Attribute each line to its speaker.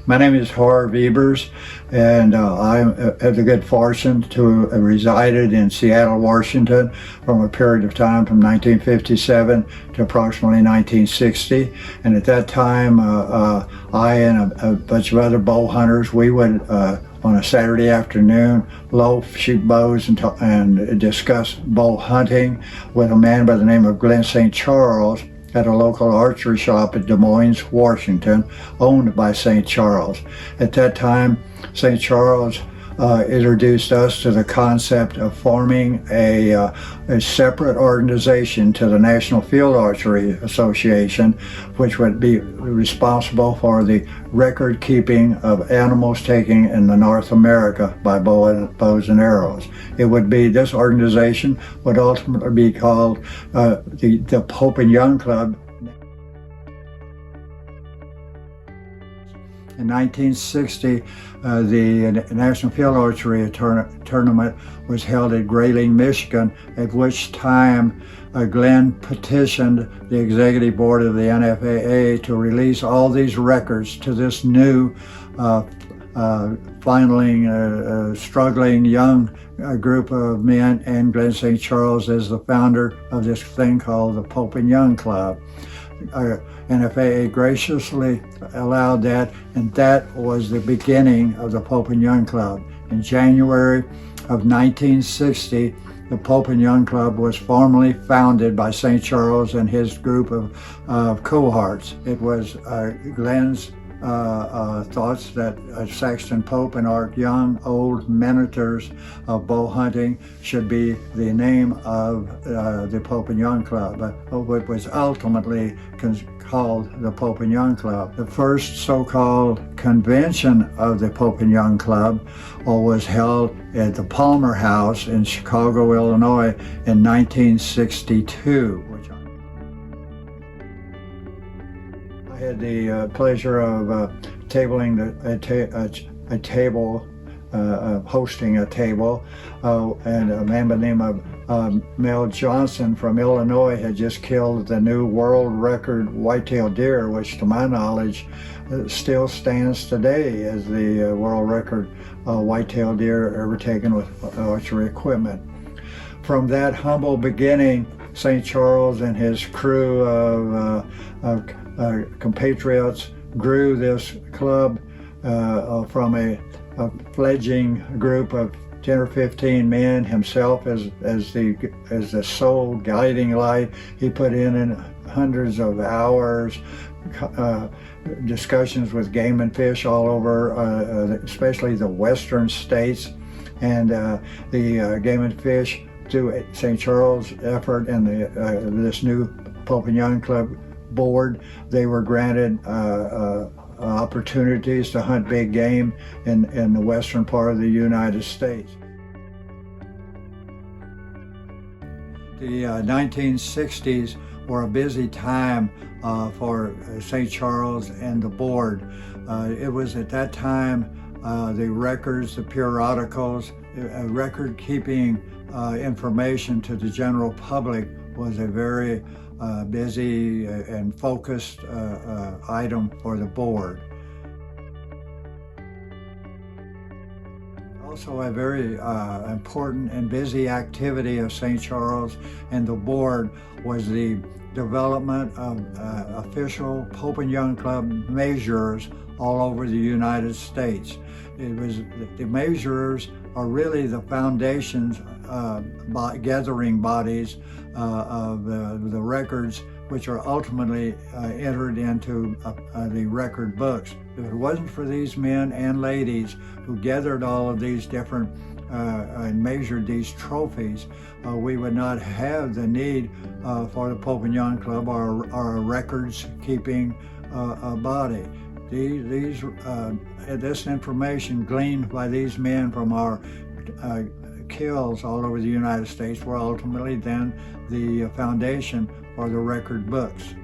Speaker 1: My name is Harv Ebers, and I had the good fortune to have resided in Seattle, Washington from a period of time from 1957 to approximately 1960. And at that time, I and a bunch of other bow hunters, we would on a Saturday afternoon loaf, shoot bows, and discuss bow hunting with a man by the name of Glenn St. Charles at a local archery shop in Des Moines, Washington, owned by St. Charles. At that time, St. Charles introduced us to the concept of forming a separate organization to the National Field Archery Association, which would be responsible for the record keeping of animals taken in North America by bows and arrows. It would be, this organization would ultimately be called the Pope and Young Club. In 1960, the National Field Archery Tournament was held at Grayling, Michigan, at which time Glenn petitioned the executive board of the NFAA to release all these records to this new, struggling young group of men, and Glenn St. Charles is the founder of this thing called the Pope and Young Club. NFAA graciously allowed that, and that was the beginning of the Pope and Young Club. In January of 1960, the Pope and Young Club was formally founded by St. Charles and his group of cohorts. It was Glenn's thoughts that Saxton Pope and Art Young, old mentors of bow hunting, should be the name of the Pope and Young Club. It was ultimately called the Pope and Young Club. The first so-called convention of the Pope and Young Club was held at the Palmer House in Chicago, Illinois in 1962. I had the pleasure of tabling a table, hosting a table, and a man by the name of Mel Johnson from Illinois had just killed the new world record whitetail deer, which to my knowledge still stands today as the world record whitetail deer ever taken with archery equipment. From that humble beginning, St. Charles and his crew of compatriots grew this club from a fledgling group of 10 or 15 men, himself as the sole guiding light. He put in hundreds of hours, discussions with game and fish all over, especially the western states, and the game and fish, through St. Charles' effort and this new Pope and Young Club board, they were granted opportunities to hunt big game in the western part of the United States. The 1960s were a busy time for St. Charles and the board. It was at that time the records, the periodicals, record-keeping information to the general public was a very busy and focused item for the board. Also, a very important and busy activity of St. Charles and the board was the development of official Pope and Young Club measures all over the United States. The measurers are really the foundations, gathering bodies of the records, which are ultimately entered into the record books. If it wasn't for these men and ladies who gathered all of these different and measured these trophies, we would not have the need for the Pope and Young Club or our records keeping body. This information gleaned by these men from our kills all over the United States were ultimately then the foundation for the record books.